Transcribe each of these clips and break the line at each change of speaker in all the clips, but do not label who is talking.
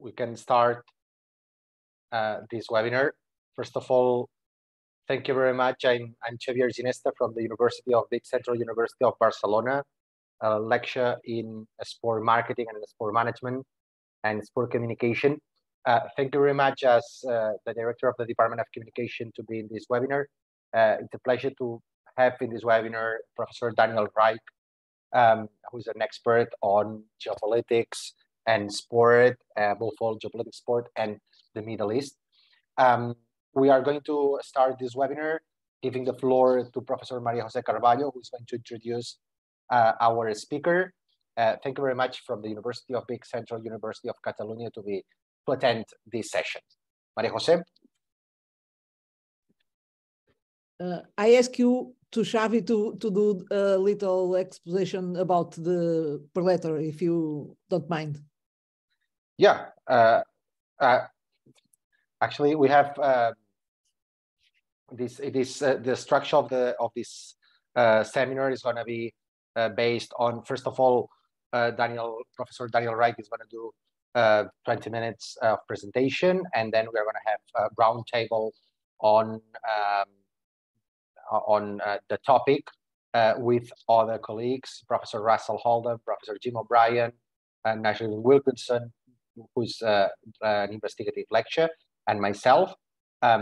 we can start this webinar. First of all, thank you very much. I'm Xavier Ginesta from the University of Vic, Central University of Barcelona, a lecture in sport marketing and sport management and sport communication. Thank you very much as the Director of the Department of Communication to be in this webinar. It's a pleasure to have in this webinar Professor Daniel Reich, who's an expert on geopolitics and sport, both all geopolitics, sport, and the Middle East. We are going to start this webinar giving the floor to Professor Maria Jose Carvalho, who's going to introduce our speaker. Thank you very much from the University of Vic, Central University of Catalonia to attend this session. Maria Jose.
I ask you to Xavi to do a little exposition about the per letter, if you don't mind.
Yeah, actually, we have the structure of this seminar is going to be based on, first of all, Professor Daniel Reich is going to do 20 minutes of presentation, and then we're going to have a round table on the topic with other colleagues, Professor Russell Holden, Professor Jim O'Brien, and Nigel Wilkinson, who's an investigative lecturer, and myself,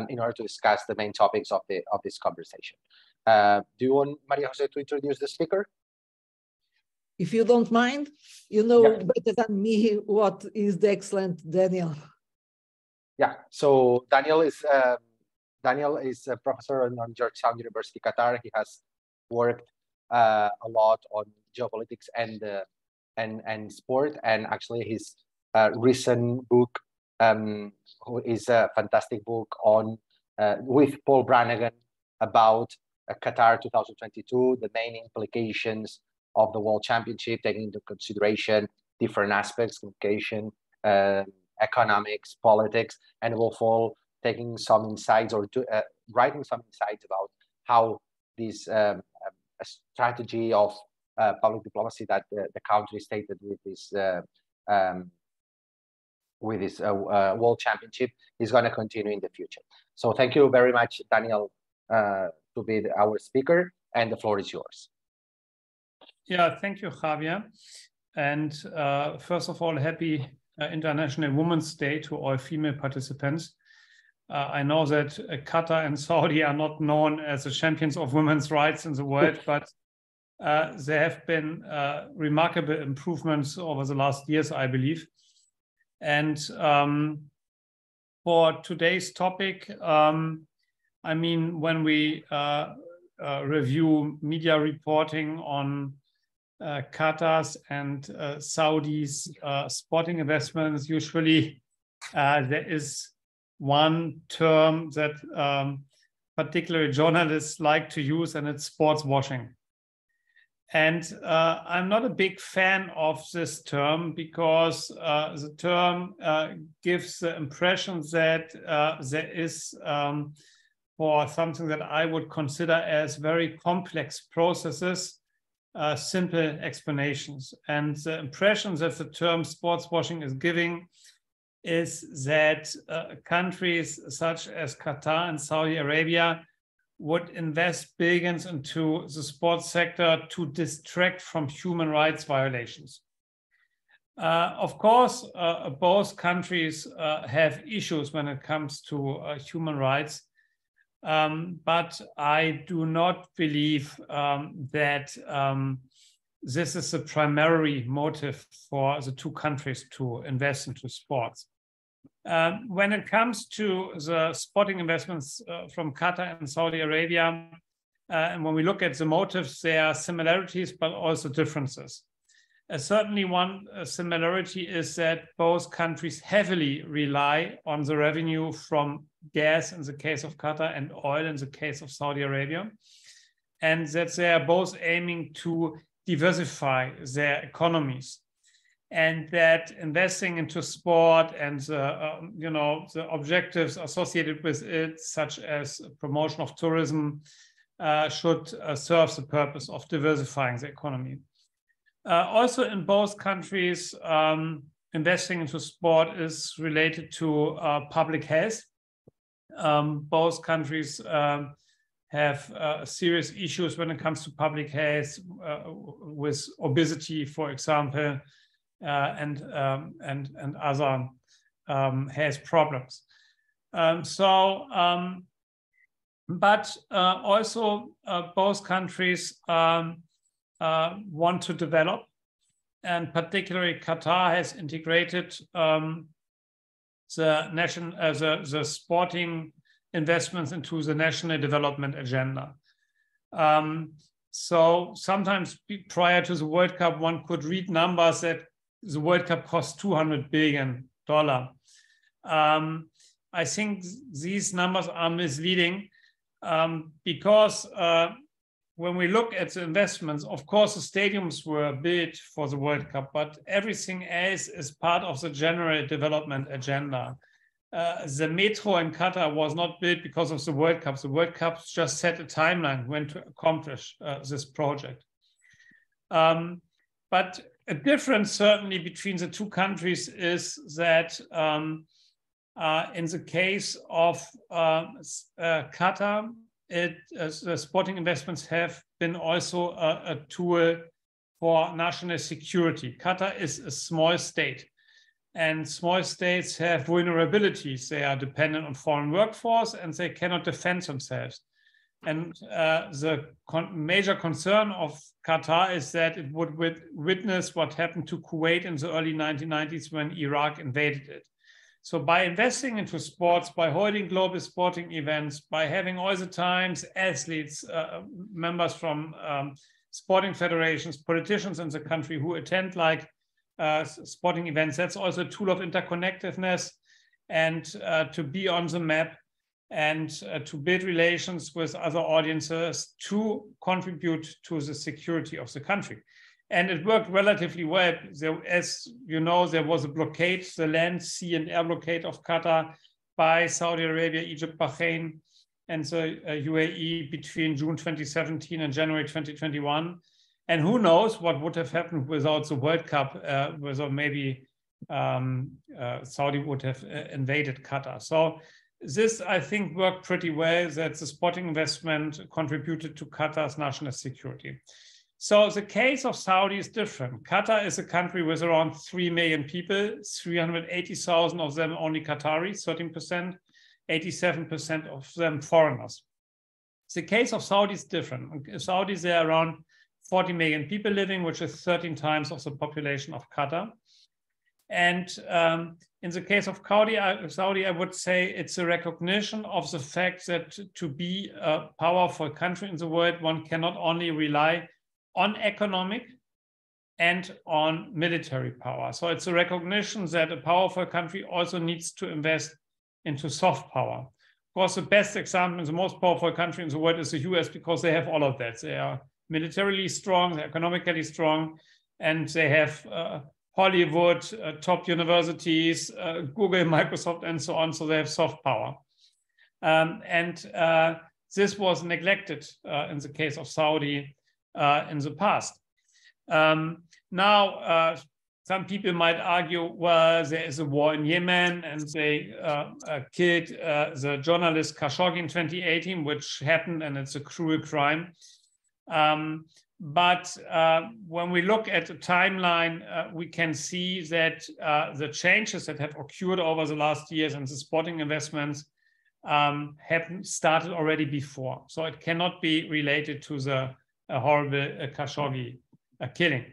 in order to discuss the main topics of this conversation. Do you want Maria Jose to introduce the speaker?
If you don't mind, you know better than me what is the excellent Daniel.
Yeah, so Daniel is a professor on Georgetown University, Qatar. He has worked a lot on geopolitics and sport, and actually his recent book is a fantastic book on with Paul Brannigan about Qatar 2022, the main implications of the World Championship, taking into consideration different aspects, communication, economics, politics, and above all, taking some insights or writing some insights about how this strategy of public diplomacy that the country stated with this World Championship is going to continue in the future. So thank you very much, Daniel, to be our speaker, and the floor is yours.
Yeah, thank you, Javier. And first of all, happy International Women's Day to all female participants. I know that Qatar and Saudi are not known as the champions of women's rights in the world, but there have been remarkable improvements over the last years, I believe. And for today's topic, I mean, when we review media reporting on Qatar's and Saudi's sporting investments, usually there is one term that particularly journalists like to use, and it's sports washing. And I'm not a big fan of this term because the term gives the impression that there is, for something that I would consider as very complex processes, simple explanations. And the impression that the term sports washing is giving is that countries such as Qatar and Saudi Arabia would invest billions into the sports sector to distract from human rights violations. Of course, both countries have issues when it comes to human rights, but I do not believe that this is the primary motive for the two countries to invest into sports. When it comes to the sporting investments from Qatar and Saudi Arabia, and when we look at the motives, there are similarities, but also differences. Certainly one similarity is that both countries heavily rely on the revenue from gas in the case of Qatar and oil in the case of Saudi Arabia, and that they are both aiming to diversify their economies, and that investing into sport and the objectives associated with it, such as promotion of tourism, should serve the purpose of diversifying the economy. Also in both countries, investing into sport is related to public health. Both countries have serious issues when it comes to public health, with obesity, for example, and other health problems. But also both countries want to develop, and particularly Qatar has integrated the sporting investments into the national development agenda. So sometimes prior to the World Cup, one could read numbers that the World Cup cost $200 billion. I think these numbers are misleading because when we look at the investments, of course, the stadiums were built for the World Cup, but everything else is part of the general development agenda. The metro in Qatar was not built because of the World Cup. The World Cup just set a timeline when to accomplish this project. But a difference certainly between the two countries is that in the case of Qatar, the sporting investments have been also a tool for national security. Qatar is a small state, and small states have vulnerabilities. They are dependent on foreign workforce, and they cannot defend themselves. And the major concern of Qatar is that it would witness what happened to Kuwait in the early 1990s when Iraq invaded it. So by investing into sports, by holding global sporting events, by having all the times athletes, members from sporting federations, politicians in the country who attend like sporting events, that's also a tool of interconnectedness and to be on the map and to build relations with other audiences to contribute to the security of the country. And it worked relatively well. As you know, there was a blockade, the land, sea, and air blockade of Qatar by Saudi Arabia, Egypt, Bahrain, and the UAE between June 2017 and January 2021. And who knows what would have happened without the World Cup, whether maybe Saudi would have invaded Qatar. So this, I think, worked pretty well, that the sporting investment contributed to Qatar's national security. So the case of Saudi is different. Qatar is a country with around 3 million people, 380,000 of them only Qataris, 13%, 87% of them foreigners. The case of Saudi is different. Saudis, there are around 40 million people living, which is 13 times of the population of Qatar. And in the case of Saudi, I would say it's a recognition of the fact that to be a powerful country in the world, one cannot only rely on economic and on military power. So it's a recognition that a powerful country also needs to invest into soft power. Of course, the best example, the most powerful country in the world is the US, because they have all of that. They are militarily strong, they're economically strong, and they have Hollywood, top universities, Google, Microsoft, and so on. So they have soft power. This was neglected in the case of Saudi in the past. Now, some people might argue, well, there is a war in Yemen and they killed the journalist Khashoggi in 2018, which happened, and it's a cruel crime. But when we look at the timeline, we can see that the changes that have occurred over the last years and the sporting investments have started already before. So it cannot be related to the horrible Khashoggi killing.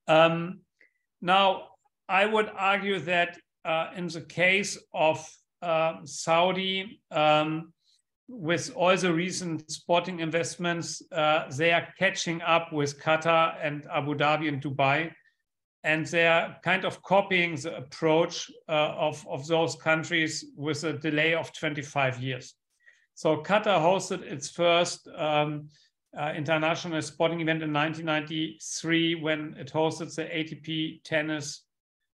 Now, I would argue that in the case of Saudi, with all the recent sporting investments, they are catching up with Qatar and Abu Dhabi and Dubai, and they are kind of copying the approach of those countries with a delay of 25 years. So Qatar hosted its first international sporting event in 1993 when it hosted the ATP tennis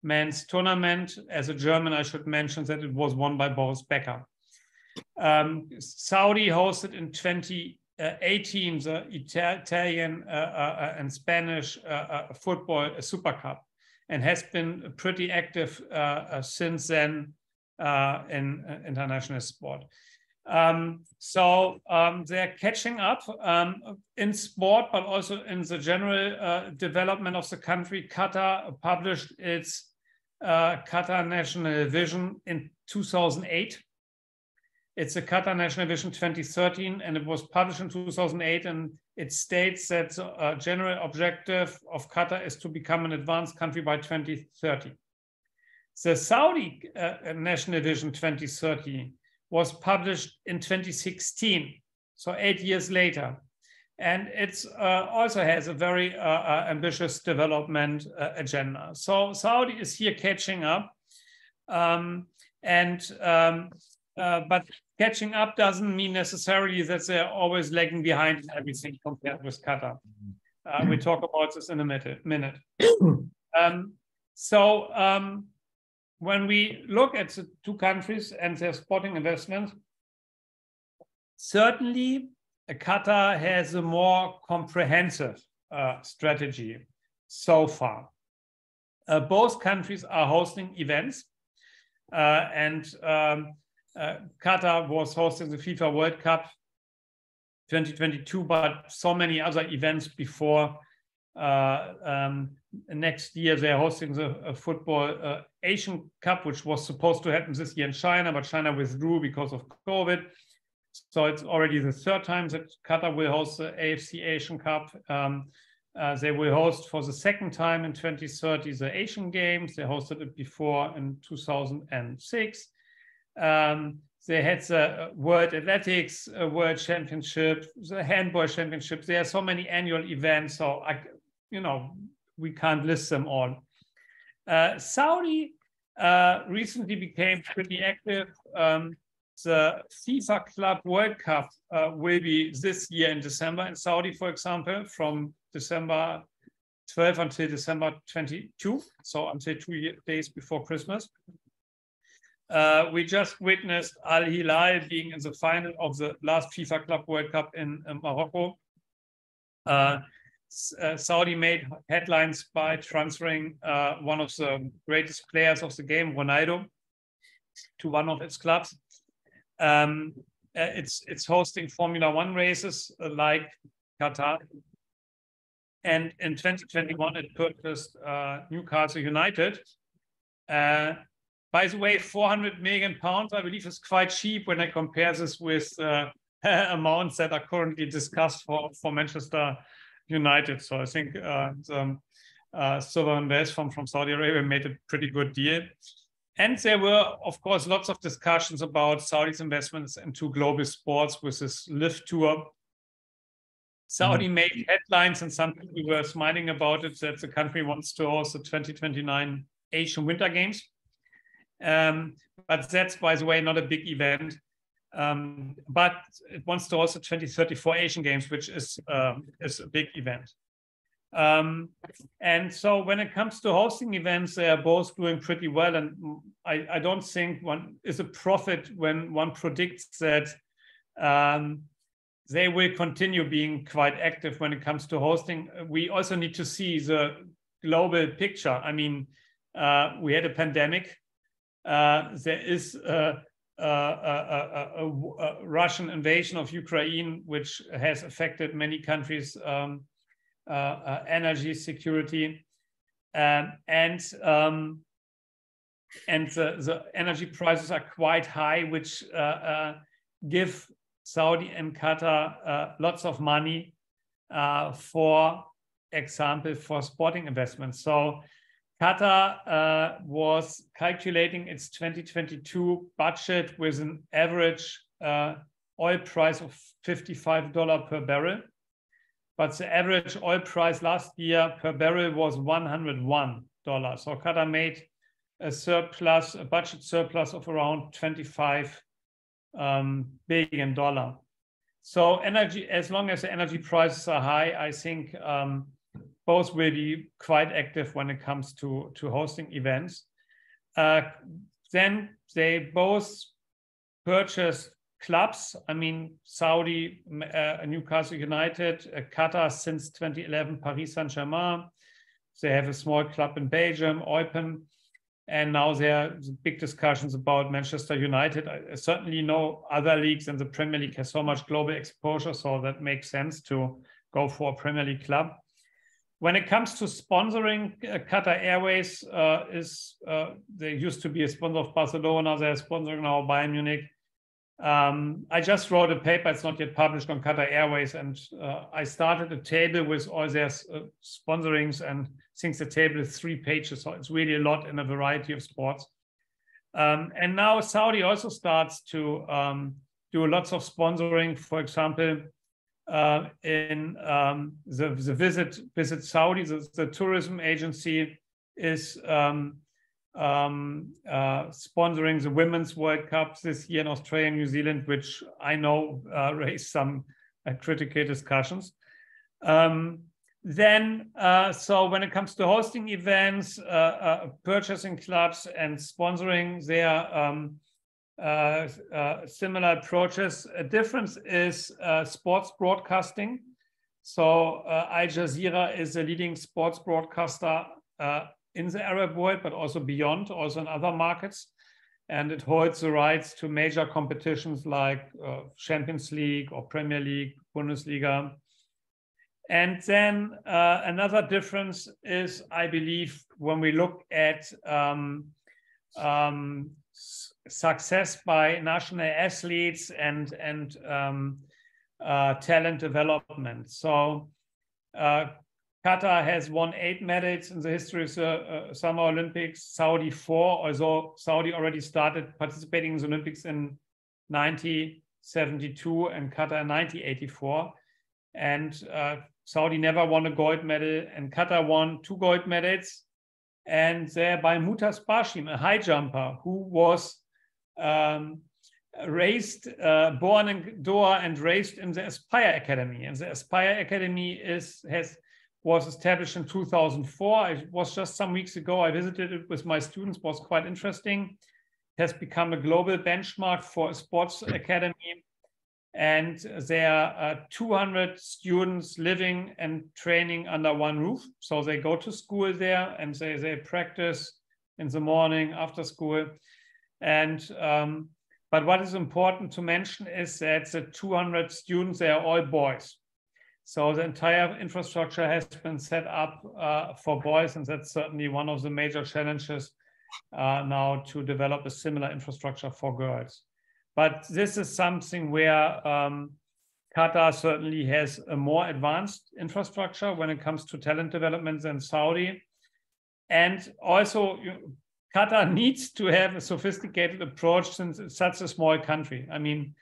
men's tournament. As a German, I should mention that it was won by Boris Becker. Saudi hosted in 2018 the Italian and Spanish football Super Cup. and has been pretty active since then in international sport. They're catching up in sport, but also in the general development of the country. Qatar published its Qatar National Vision in 2008. It's a Qatar National Vision 2013, and it was published in 2008, and it states that the general objective of Qatar is to become an advanced country by 2030. The Saudi National Vision 2030 was published in 2016, so 8 years later. And it also has a very ambitious development agenda. So Saudi is here catching up. But catching up doesn't mean necessarily that they're always lagging behind in everything compared with Qatar. We talk about this in a minute. When we look at the two countries and their sporting investments, certainly Qatar has a more comprehensive strategy so far. Both countries are hosting events, Qatar was hosting the FIFA World Cup 2022, but so many other events before. Next year, they're hosting the football Asian Cup, which was supposed to happen this year in China, but China withdrew because of COVID. So it's already the third time that Qatar will host the AFC Asian Cup. They will host for the second time in 2030 the Asian Games. They hosted it before in 2006. They had the World Athletics World Championship, the Handball Championship. There are so many annual events, so we can't list them all. Saudi recently became pretty active. The FIFA Club World Cup will be this year in December in Saudi, for example, from December 12 until December 22, so until 2 days before Christmas. We just witnessed Al Hilal being in the final of the last FIFA Club World Cup in Morocco. Saudi made headlines by transferring one of the greatest players of the game, Ronaldo, to one of its clubs. It's hosting Formula One races like Qatar. And in 2021, it purchased Newcastle United. By the way, 400 million pounds, I believe, is quite cheap when I compare this with amounts that are currently discussed for Manchester United. So I think Silver Invest from Saudi Arabia made a pretty good deal. And there were, of course, lots of discussions about Saudi's investments into global sports with this LIV Tour. Saudi made headlines, and some people were smiling about it, that the country wants to host the 2029 Asian Winter Games. But that's, by the way, not a big event. But it wants to host the 2034 Asian Games, which is a big event. And so when it comes to hosting events, they are both doing pretty well. And I don't think one is a prophet when one predicts that they will continue being quite active when it comes to hosting. We also need to see the global picture. I mean, we had a pandemic. There is a Russian invasion of Ukraine, which has affected many countries' energy security, and the energy prices are quite high, which give Saudi and Qatar lots of money, for example, for sporting investments. So Qatar was calculating its 2022 budget with an average oil price of $55 per barrel. But the average oil price last year per barrel was $101. So Qatar made a surplus, a budget surplus of around $25 billion. So energy, as long as the energy prices are high, I think both will be quite active when it comes to hosting events. Then they both purchased clubs. I mean, Saudi, Newcastle United, Qatar since 2011, Paris Saint-Germain. They have a small club in Belgium, Eupen, and now there are big discussions about Manchester United. I certainly know other leagues, and the Premier League has so much global exposure, so that makes sense to go for a Premier League club. When it comes to sponsoring, Qatar Airways they used to be a sponsor of Barcelona. They're sponsoring now Bayern Munich. I just wrote a paper, it's not yet published, on Qatar Airways, and I started a table with all their sponsorings, and I think the table is 3 pages, so it's really a lot in a variety of sports. And now Saudi also starts to do lots of sponsoring. For example, in the Visit Saudi, the tourism agency is sponsoring the Women's World Cup this year in Australia and New Zealand, which I know raised some critical discussions. So when it comes to hosting events, purchasing clubs and sponsoring, there are similar approaches. A difference is sports broadcasting. So Al Jazeera is a leading sports broadcaster in the Arab world, but also beyond, also in other markets. And it holds the rights to major competitions like Champions League or Premier League, Bundesliga. And then another difference is, I believe, when we look at success by national athletes and talent development. So Qatar has won 8 medals in the history of the Summer Olympics, Saudi 4, although Saudi already started participating in the Olympics in 1972 and Qatar in 1984. And Saudi never won a gold medal, and Qatar won 2 gold medals. And thereby Mutaz Bashim, a high jumper who was born in Doha and raised in the Aspire Academy. And the Aspire Academy was established in 2004. It was just some weeks ago. I visited it with my students. It was quite interesting. It has become a global benchmark for a sports academy. And there are 200 students living and training under one roof. So they go to school there and they practice in the morning after school. And but what is important to mention is that the 200 students, they are all boys. So the entire infrastructure has been set up for boys, and that's certainly one of the major challenges now to develop a similar infrastructure for girls. But this is something where Qatar certainly has a more advanced infrastructure when it comes to talent development than Saudi. And also, Qatar needs to have a sophisticated approach since it's such a small country. I mean,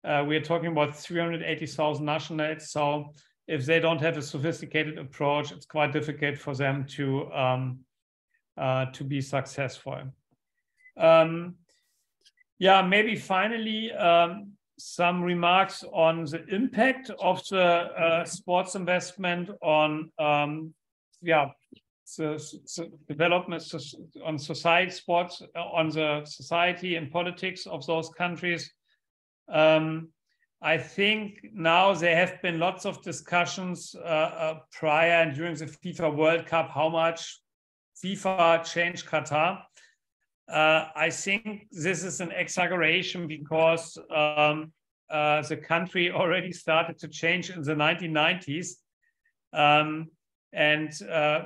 we are talking about 380,000 nationals. So if they don't have a sophisticated approach, it's quite difficult for them to be successful. Yeah, maybe finally, some remarks on the impact of the sports investment on the development on society, sports, on the society and politics of those countries. I think now there have been lots of discussions prior and during the FIFA World Cup, how much FIFA changed Qatar. I think this is an exaggeration because the country already started to change in the 1990s. And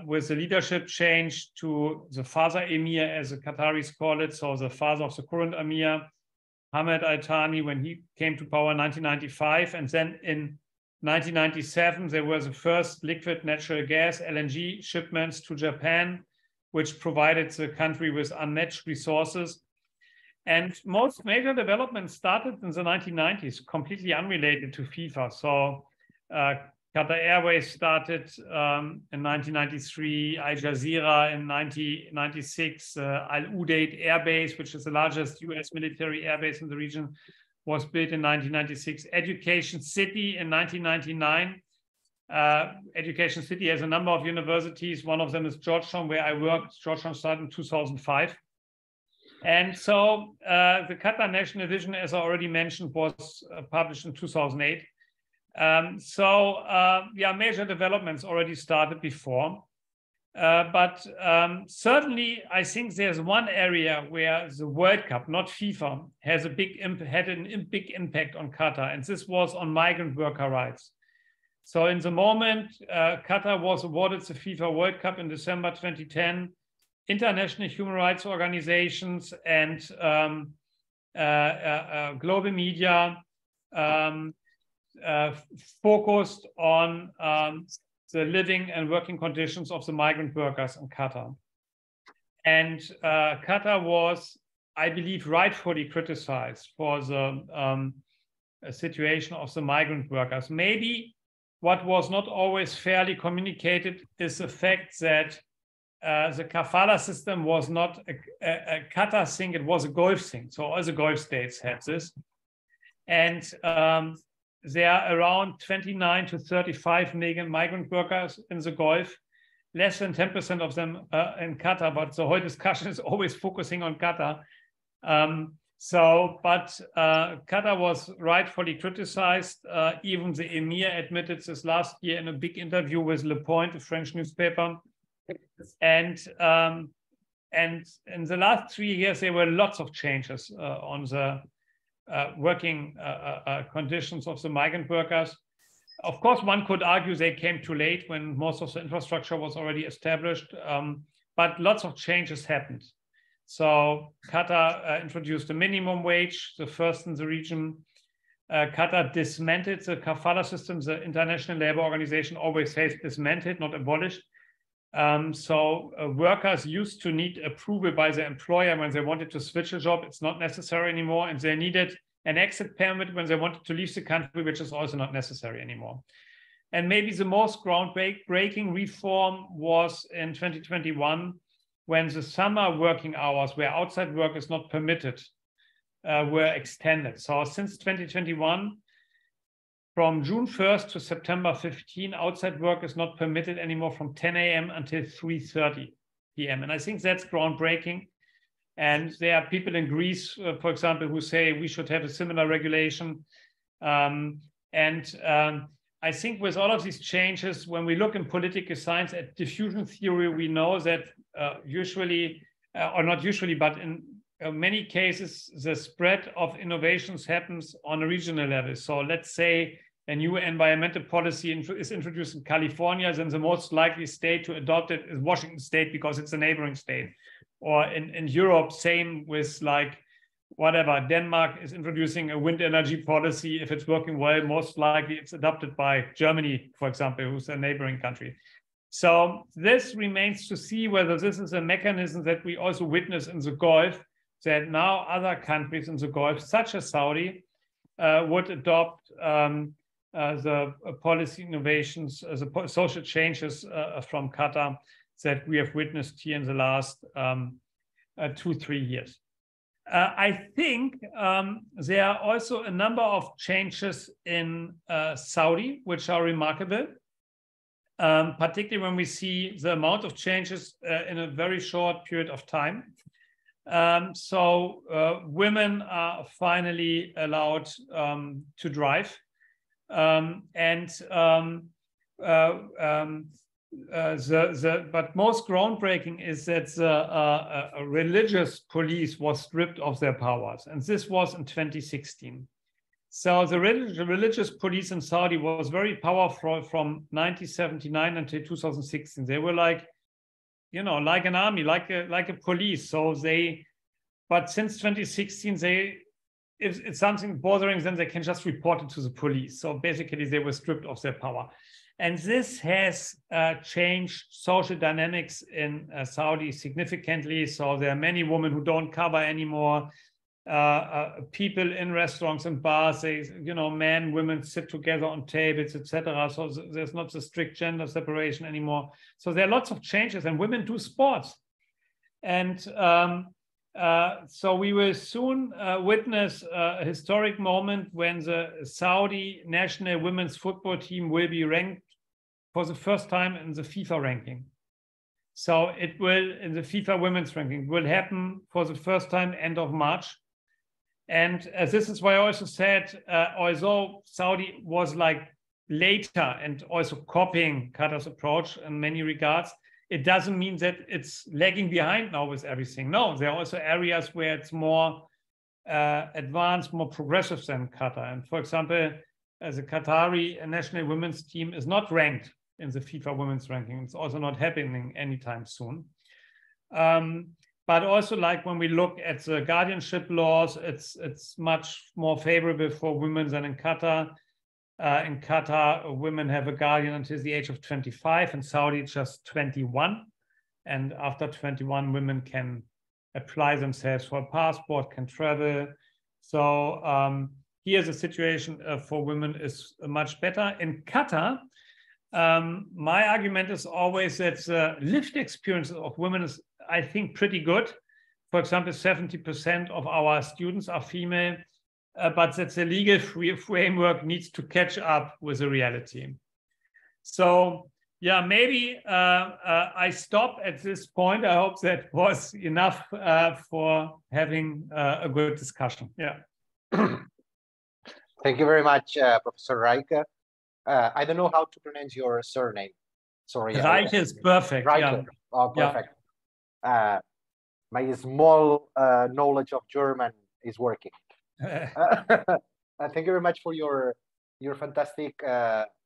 with the leadership change to the father emir, as the Qataris call it, so the father of the current emir, Ahmed Al Thani, when he came to power in 1995. And then in 1997, there was the first liquid natural gas, LNG shipments to Japan, which provided the country with unmatched resources. And most major developments started in the 1990s, completely unrelated to FIFA. So Qatar Airways started in 1993, Al Jazeera in 1996, Al Udeid Air Base, which is the largest US military air base in the region, was built in 1996. Education City in 1999. Education City has a number of universities. One of them is Georgetown, where I worked. Georgetown started in 2005. And so the Qatar National Vision, as I already mentioned, was published in 2008. Yeah, major developments already started before. But certainly, I think there's one area where the World Cup, not FIFA, has a big had a big impact on Qatar, and this was on migrant worker rights. So in the moment, Qatar was awarded the FIFA World Cup in December 2010. International human rights organizations and global media focused on the living and working conditions of the migrant workers in Qatar. And Qatar was, I believe, rightfully criticized for the situation of the migrant workers. Maybe what was not always fairly communicated is the fact that the kafala system was not a Qatar thing, it was a Gulf thing. So all the Gulf states had this. And there are around 29 to 35 million migrant workers in the Gulf, less than 10% of them in Qatar, but the whole discussion is always focusing on Qatar. Qatar was rightfully criticized. Even the emir admitted this last year in a big interview with Le Point, a French newspaper. And in the last 3 years, there were lots of changes on the working conditions of the migrant workers. Of course, one could argue they came too late when most of the infrastructure was already established, but lots of changes happened. So Qatar introduced a minimum wage, the first in the region. Qatar dismantled the kafala system. The International Labour Organization always says dismantled, not abolished. Workers used to need approval by the employer when they wanted to switch a job. It's not necessary anymore. And they needed an exit permit when they wanted to leave the country, which is also not necessary anymore. And maybe the most groundbreaking reform was in 2021, when the summer working hours where outside work is not permitted were extended. So since 2021, from June 1st to September 15, outside work is not permitted anymore from 10 a.m. until 3:30 p.m. And I think that's groundbreaking. And there are people in Greece, for example, who say we should have a similar regulation. I think with all of these changes, when we look in political science at diffusion theory, we know that usually, or not usually, but in many cases, the spread of innovations happens on a regional level. So let's say a new environmental policy is introduced in California, then the most likely state to adopt it is Washington State because it's a neighboring state. Or in Europe, same with like whatever, Denmark is introducing a wind energy policy. If it's working well, most likely it's adopted by Germany, for example, who's a neighboring country. So this remains to see whether this is a mechanism that we also witness in the Gulf, that now other countries in the Gulf, such as Saudi, would adopt the policy innovations, the social changes from Qatar that we have witnessed here in the last 2-3 years. I think there are also a number of changes in Saudi, which are remarkable, particularly when we see the amount of changes in a very short period of time. Women are finally allowed to drive. But most groundbreaking is that a religious police was stripped of their powers, and this was in 2016. So the religious police in Saudi was very powerful from 1979 until 2016. They were like, you know, like an army, like a police. So but since 2016, if it's something bothering them, they can just report it to the police. So basically, they were stripped of their power. And this has changed social dynamics in Saudi significantly. So there are many women who don't cover anymore. People in restaurants and bars, men, women sit together on tables, etc. So there's not the strict gender separation anymore. So there are lots of changes, and women do sports. And so we will soon witness a historic moment when the Saudi national women's football team will be ranked for the first time in the FIFA ranking. So it will, in the FIFA women's ranking, will happen for the first time end of March. And this is why I also said, although Saudi was like later and also copying Qatar's approach in many regards, it doesn't mean that it's lagging behind now with everything. No, there are also areas where it's more advanced, more progressive than Qatar. And for example, as a Qatari national women's team is not ranked in the FIFA women's ranking. It's also not happening anytime soon. But also, like when we look at the guardianship laws, it's much more favorable for women than in Qatar. In Qatar, women have a guardian until the age of 25. In Saudi, just 21. And after 21, women can apply themselves for a passport, can travel. So here the situation for women is much better. In Qatar, my argument is always that the lived experience of women is, I think, pretty good. For example, 70% of our students are female, but that the legal framework needs to catch up with the reality. So, yeah, maybe I stop at this point. I hope that was enough for having a good discussion. Yeah.
Thank you very much, Professor Reiche. I don't know how to pronounce your surname. Sorry.
Reiche is perfect.
Reiche.
Yeah.
Oh, perfect. Yeah. My small knowledge of German is working. Thank you very much for your fantastic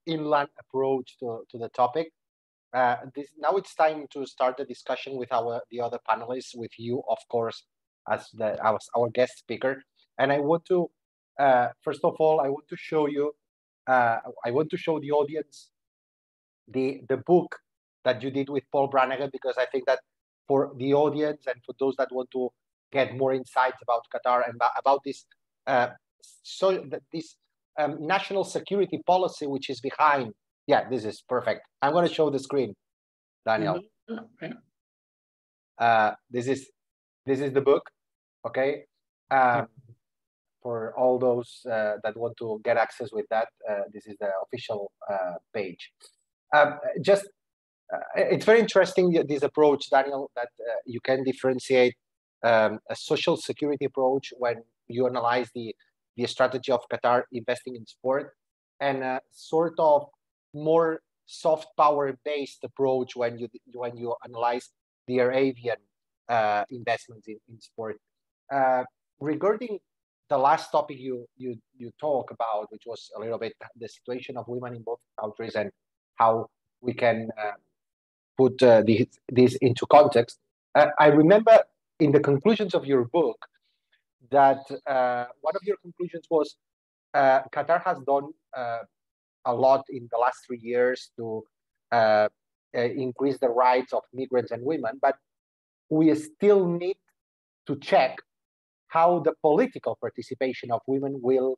inland approach to the topic. Now it's time to start the discussion with the other panelists, with you, of course, as our guest speaker. And I want to, first of all, I want to show you, I want to show the audience the book that you did with Paul Brannigan, because I think that for the audience and for those that want to get more insights about Qatar and about this national security policy which is behind. Yeah, this is perfect. I'm going to show the screen, Daniel.
Okay.
This is the book. Okay. For all those that want to get access with that, this is the official page. It's very interesting, this approach, Daniel, that you can differentiate a social security approach when you analyze the strategy of Qatar investing in sport, and a sort of more soft power based approach when you analyze the Arabian investments in sport. Regarding the last topic you talk about, which was a little bit the situation of women in both countries and how we can put this into context. I remember in the conclusions of your book that one of your conclusions was Qatar has done a lot in the last 3 years to increase the rights of migrants and women, but we still need to check how the political participation of women will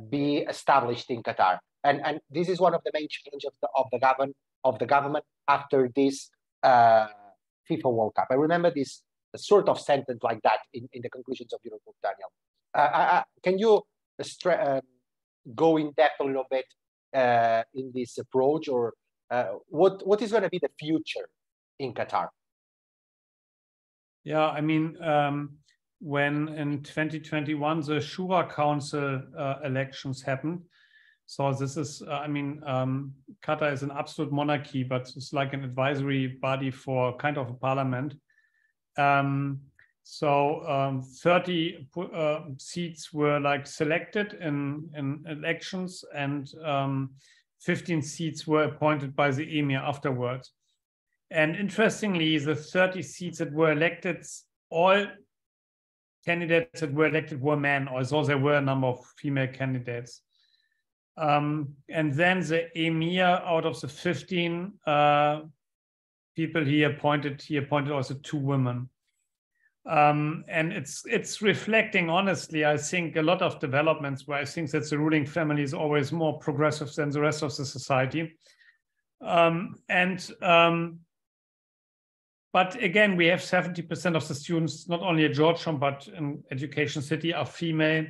be established in Qatar. And this is one of the main challenges of the government after this FIFA World Cup. I remember this sort of sentence like that in the conclusions of your book, Daniel. Can you go in depth a little bit in this approach, or what is going to be the future in Qatar?
Yeah, I mean, when in 2021 the Shura Council elections happened, so this is, I mean, Qatar is an absolute monarchy, but it's like an advisory body for kind of a parliament. So 30 seats were like selected in elections, and 15 seats were appointed by the emir afterwards. And interestingly, the 30 seats that were elected, all candidates that were elected were men, although there were a number of female candidates. And then the emir, out of the 15 people he appointed also 2 women. And it's reflecting, honestly, I think, a lot of developments where I think that the ruling family is always more progressive than the rest of the society. But again, we have 70% of the students, not only at Georgetown, but in Education City, are female.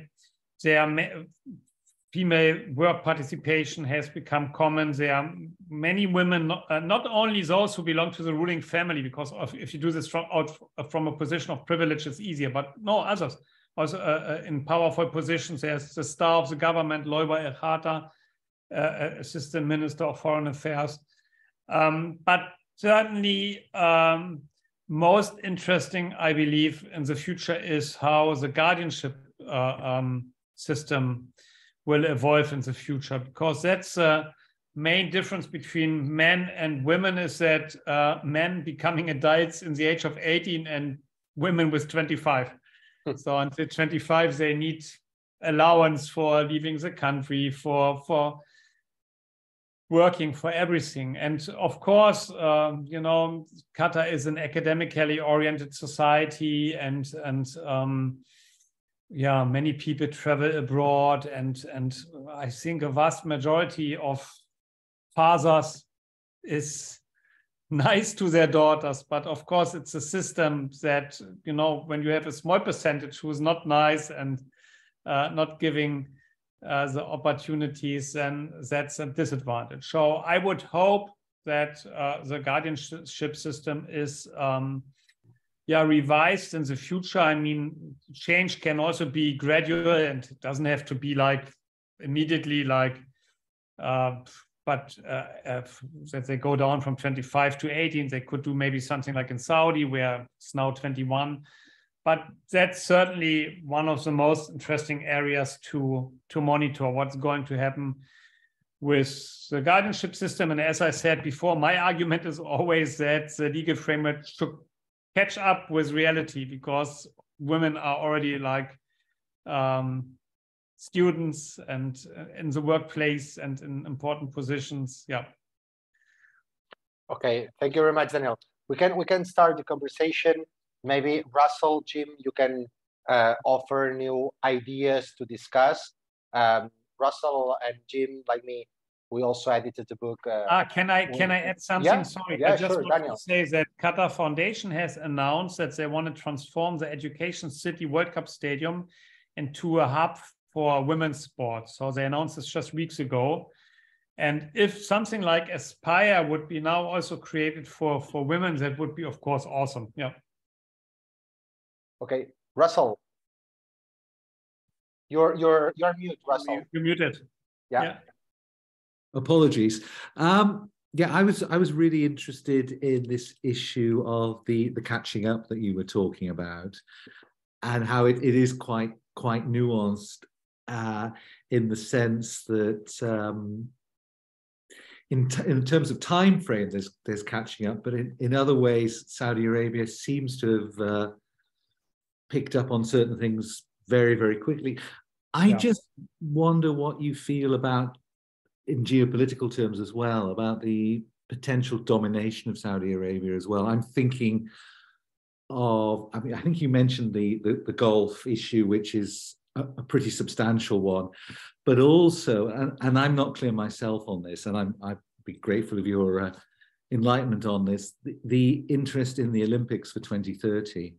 Female work participation has become common. There are many women, not only those who belong to the ruling family, because if you do this from a position of privilege, it's easier, but no, others. Also in powerful positions, there's the star of the government, Loiba El Hata, Assistant Minister of Foreign Affairs. But certainly most interesting, I believe, in the future is how the guardianship system will evolve in the future, because that's the main difference between men and women, is that men becoming adults in the age of 18 and women with 25. So until 25, they need allowance for leaving the country, for working, for everything. And of course, you know, Qatar is an academically oriented society, and yeah, many people travel abroad, and I think a vast majority of fathers is nice to their daughters. But of course, it's a system that, you know, when you have a small percentage who is not nice and not giving the opportunities, then that's a disadvantage. So I would hope that the guardianship system is revised in the future. I mean, change can also be gradual, and it doesn't have to be like immediately, like, but that they go down from 25 to 18. They could do maybe something like in Saudi, where it's now 21. But that's certainly one of the most interesting areas to monitor what's going to happen with the guardianship system. And as I said before, my argument is always that the legal framework should catch up with reality, because women are already like students and in the workplace and in important positions. Yeah.
Okay, thank you very much, Daniel. We can start the conversation. Maybe Russell, Jim, you can offer new ideas to discuss. Russell and Jim, like me, we also edited the book.
Can I add something?
Yeah,
Sorry,
yeah,
I just
sure,
want
Daniel.
to say that Qatar Foundation has announced that they want to transform the Education City World Cup Stadium into a hub for women's sports. So they announced this just weeks ago. And if something like Aspire would be now also created for women, that would be, of course, awesome. Yeah.
Okay, Russell, you're mute, Russell.
You're muted.
Yeah.
Apologies. Yeah, I was really interested in this issue of the catching up that you were talking about, and how it is quite nuanced in the sense that in terms of time frame, there's catching up, but in other ways, Saudi Arabia seems to have picked up on certain things very, very quickly. I just wonder what you feel about, in geopolitical terms as well, about the potential domination of Saudi Arabia as well. I'm thinking of, I mean, I think you mentioned the Gulf issue, which is a pretty substantial one, but also, and I'm not clear myself on this, and I'd be grateful of your enlightenment on this, the interest in the Olympics for 2030,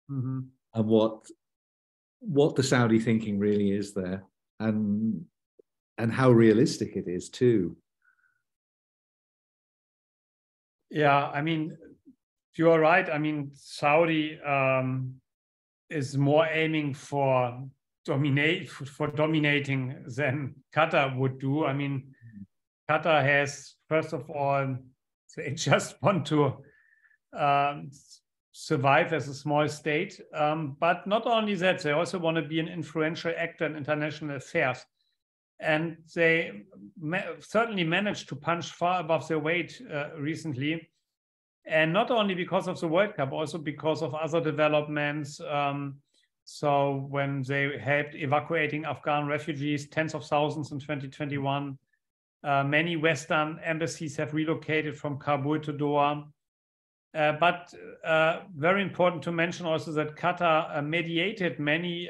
and what the Saudi thinking really is there, and how realistic it is too.
Yeah, I mean, you are right. I mean, Saudi is more aiming for dominating than Qatar would do. I mean, Qatar has, first of all, they just want to survive as a small state. But not only that, they also want to be an influential actor in international affairs. And they certainly managed to punch far above their weight recently. And not only because of the World Cup, also because of other developments. So when they helped evacuating Afghan refugees, tens of thousands in 2021, many Western embassies have relocated from Kabul to Doha. But very important to mention also that Qatar mediated many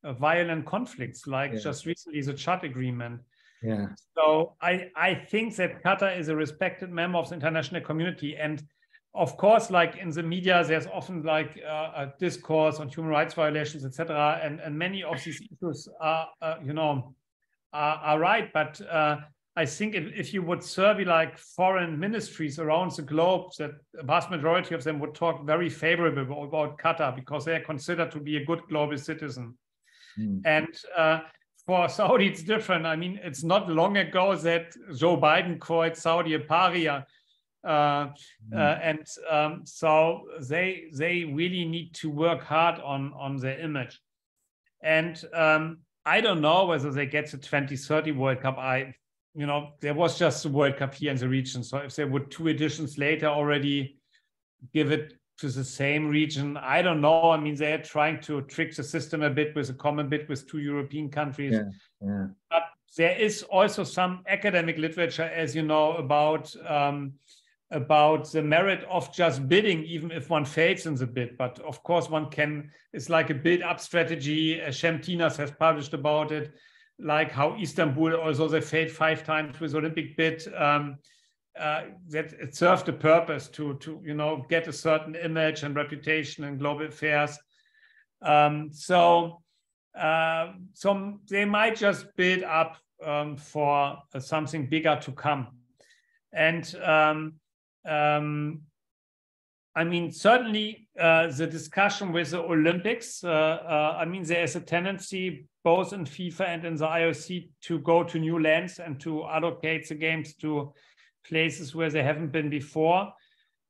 violent conflicts, like just recently the Chad Agreement.
Yeah.
So I think that Qatar is a respected member of the international community. And of course, like in the media, there's often like a discourse on human rights violations, etc. And many of these issues are, are right. But I think if you would survey like foreign ministries around the globe, that a vast majority of them would talk very favorably about Qatar, because they are considered to be a good global citizen. And for Saudi, it's different. I mean, it's not long ago that Joe Biden called Saudi a pariah. So they really need to work hard on their image. And I don't know whether they get the 2030 World Cup. There was just the World Cup here in the region. So if they would 2 editions later already give it to the same region, I don't know. I mean, they're trying to trick the system a bit with a common bid with 2 European countries.
Yeah.
But there is also some academic literature, as you know, about the merit of just bidding, even if one fails in the bid. But of course, it's like a build-up strategy. Shemtinas has published about it, like how Istanbul, although they failed 5 times with Olympic bid, that it served the purpose to get a certain image and reputation in global affairs. So they might just build up for something bigger to come. And I mean, certainly the discussion with the Olympics, I mean, there is a tendency both in FIFA and in the IOC to go to new lands and to allocate the games to places where they haven't been before.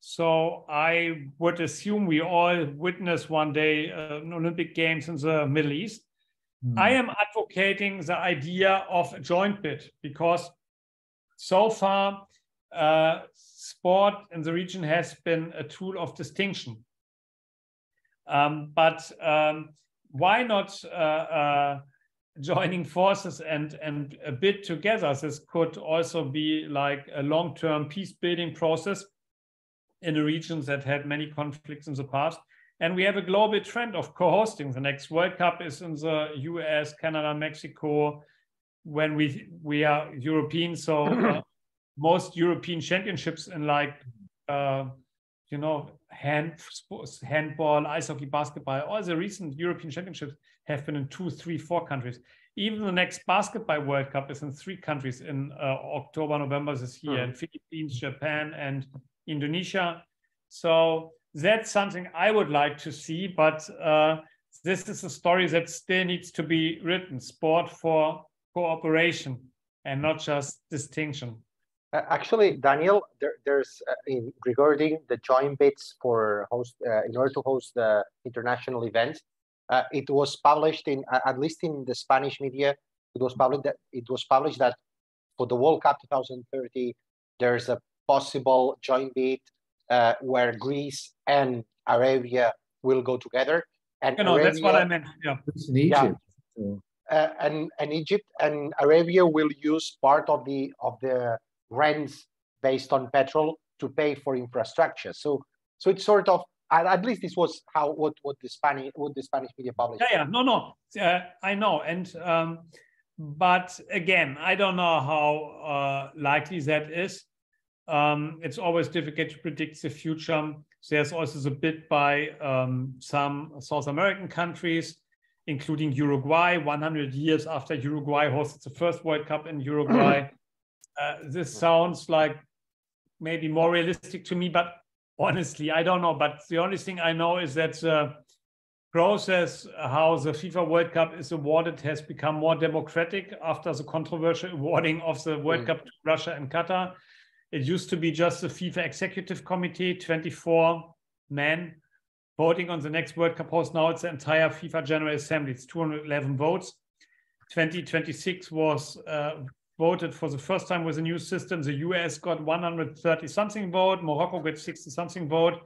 So I would assume we all witness one day an Olympic Games in the Middle East. I am advocating the idea of a joint bid because so far sport in the region has been a tool of distinction. But why not joining forces and a bid together? This could also be like a long-term peace-building process in a region that had many conflicts in the past. And we have a global trend of co-hosting. The next World Cup is in the US, Canada, Mexico, when we are European. So most European championships in handball, ice hockey, basketball, all the recent European championships have been in 2, 3, 4 countries. Even the next basketball World Cup is in 3 countries in October, November this year, in Philippines, Japan, and Indonesia. So that's something I would like to see, but this is a story that still needs to be written, sport for cooperation and not just distinction.
Actually, Daniel, there's regarding the joint bids for in order to host the international events, it was published at least in the Spanish media. It was published that for the World Cup 2030, there's a possible joint bid where Greece and Arabia will go together. And Arabia,
that's what I meant. Yeah,
it's in Egypt.
Yeah. And Egypt and Arabia will use part of the rents based on petrol to pay for infrastructure. So it's sort of, at least this was what the Spanish media published.
I know, and but again, I don't know how likely that is. It's always difficult to predict the future. There's also the bid by some South American countries, including Uruguay, 100 years after Uruguay hosted the first World Cup in Uruguay. This sounds like maybe more realistic to me, but honestly, I don't know. But the only thing I know is that the process, how the FIFA World Cup is awarded, has become more democratic after the controversial awarding of the World Cup to Russia and Qatar. It used to be just the FIFA Executive Committee, 24 men voting on the next World Cup host. Now it's the entire FIFA General Assembly. It's 211 votes. 2026 was voted for the first time with a new system. The US got 130-something vote. Morocco got 60-something vote.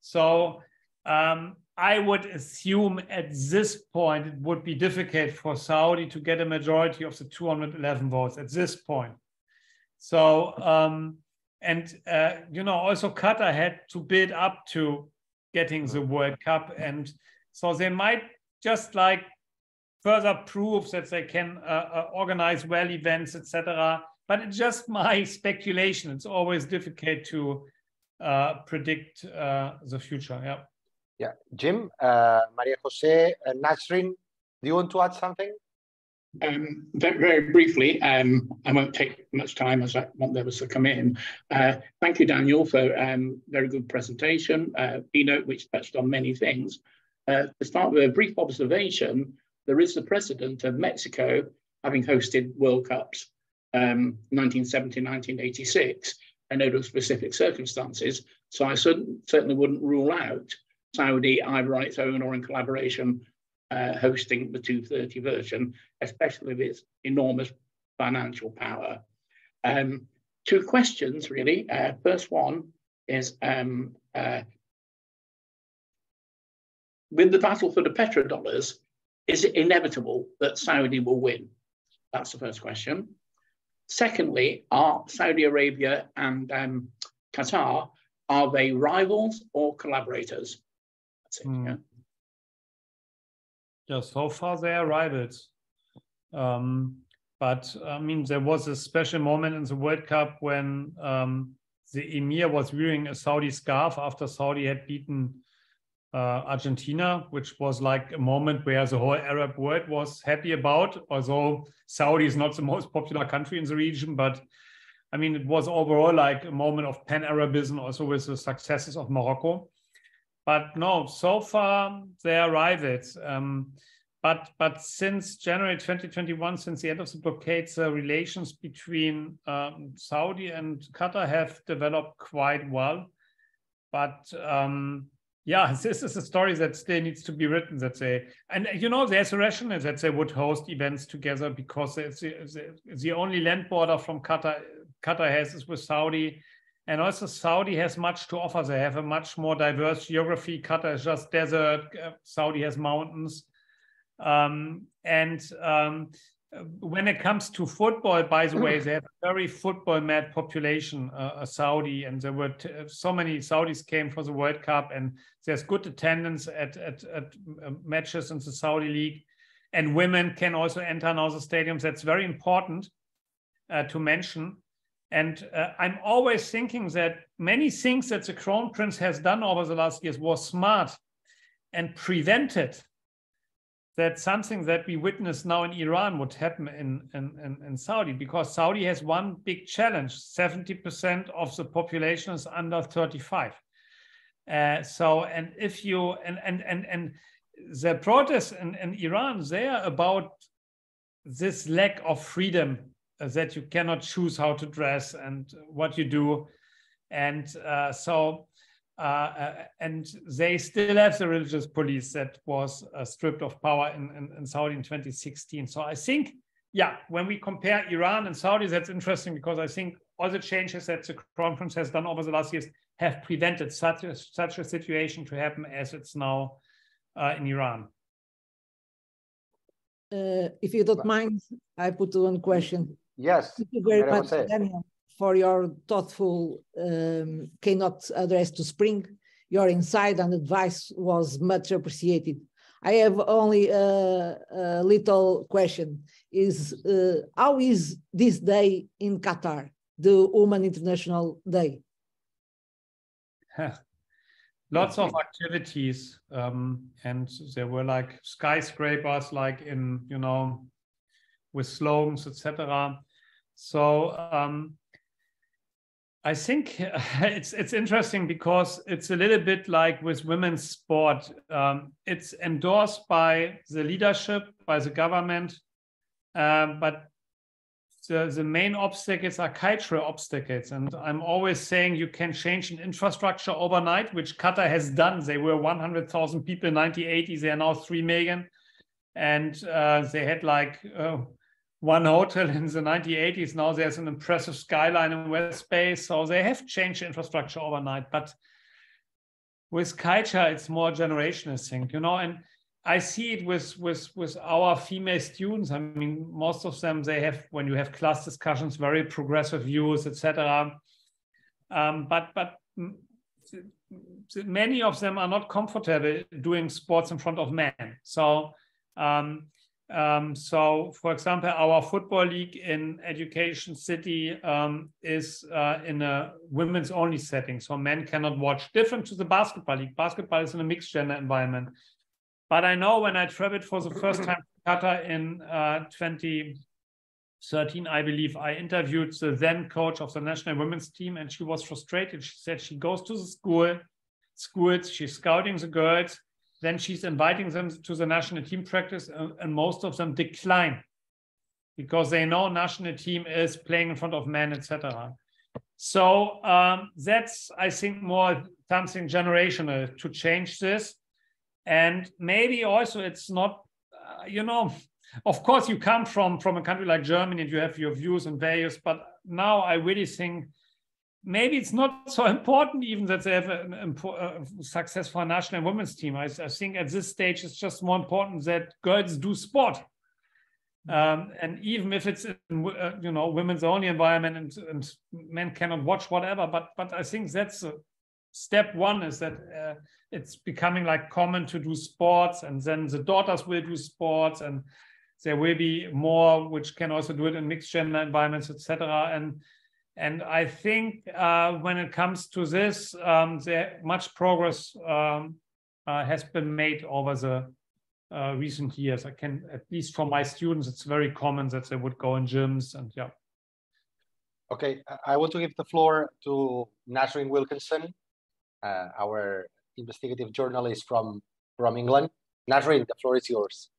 So I would assume at this point it would be difficult for Saudi to get a majority of the 211 votes at this point. So, also Qatar had to build up to getting the World Cup. And so they might just like further prove that they can organize well events, etc. But it's just my speculation. It's always difficult to predict the future. Yeah.
Yeah. Jim, Maria Jose, Nasrin, do you want to add something?
Very briefly, I won't take much time as I want others to come in. Thank you, Daniel, for very good presentation, keynote which touched on many things. To start with a brief observation, there is the precedent of Mexico having hosted World Cups, 1970, 1986, I know there are specific circumstances, so I certainly wouldn't rule out Saudi either on its own or in collaboration hosting the 230 version, especially with its enormous financial power. Two questions, really. First one is, with the battle for the petrodollars, is it inevitable that Saudi will win? That's the first question. Secondly, are Saudi Arabia and Qatar, are they rivals or collaborators? That's it, yeah.
Yeah, so far they are rivals. But I mean, there was a special moment in the World Cup when the Emir was wearing a Saudi scarf after Saudi had beaten Argentina, which was like a moment where the whole Arab world was happy about, although Saudi is not the most popular country in the region. But I mean, it was overall like a moment of pan-Arabism, also with the successes of Morocco. But no, so far they are rivals. But since January 2021, since the end of the blockade, the relations between Saudi and Qatar have developed quite well. But yeah, this is a story that still needs to be written, that they, and you know, there's a rationale that they would host events together because it's the only land border from Qatar has is with Saudi. And also Saudi has much to offer. They have a much more diverse geography. Qatar is just desert. Saudi has mountains. When it comes to football, by the way, they have a very football-mad population, Saudi, and there were so many Saudis came for the World Cup, and there's good attendance at matches in the Saudi league, and women can also enter now the stadiums. That's very important to mention. And I'm always thinking that many things that the Crown Prince has done over the last years was smart and prevented that something that we witness now in Iran would happen in Saudi, because Saudi has one big challenge. 70% of the population is under 35. So, and if you, and the protests in Iran, they are about this lack of freedom, that you cannot choose how to dress and what you do. And and they still have the religious police that was stripped of power in Saudi in 2016. So I think, yeah, when we compare Iran and Saudi, that's interesting, because I think all the changes that the Crown Prince has done over the last years have prevented such a situation to happen as it's now in Iran.
If you don't mind, I put one question.
Yes.
Thank you very much, Daniel, for your thoughtful keynote address to Spring. Your insight and advice was much appreciated. I have only a little question. How is this day in Qatar, the Women International Day?
Lots of activities, and there were like skyscrapers, like in, you know, with slogans, etc. So I think it's interesting because it's a little bit like with women's sport. It's endorsed by the leadership, by the government, but the main obstacles are cultural obstacles. And I'm always saying you can change an infrastructure overnight, which Qatar has done. They were 100,000 people in 1980. They are now 3 million. And they had like one hotel in the 1980s. Now there's an impressive skyline in West Bay. So they have changed the infrastructure overnight. But with culture, it's more generational thing, you know. And I see it with our female students. I mean, most of them, they have, when you have class discussions, very progressive views, etc. But many of them are not comfortable doing sports in front of men. So, so for example, our football league in Education City is in a women's only setting. So men cannot watch, different to the basketball league. Basketball is in a mixed gender environment. But I know when I traveled for the first time to Qatar in 2013, I believe, I interviewed the then coach of the national women's team, and she was frustrated. She said she goes to the schools, she's scouting the girls, then she's inviting them to the national team practice, and most of them decline because they know national team is playing in front of men, etc. So that's, I think, more something generational to change this. And maybe also it's not, you know, of course you come from a country like Germany and you have your views and values, but now I really think maybe it's not so important even that they have a successful national and women's team. I think at this stage it's just more important that girls do sport. And even if it's in, you know, women's only environment and men cannot watch whatever, but I think that's step one, is that it's becoming like common to do sports, and then the daughters will do sports, and there will be more which can also do it in mixed gender environments, etc. And I think when it comes to this, there much progress has been made over the recent years. I can, at least for my students, it's very common that they would go in gyms, and yeah.
Okay, I want to give the floor to Nasrin Wilkinson, our investigative journalist from England. Nasrin, the floor is yours.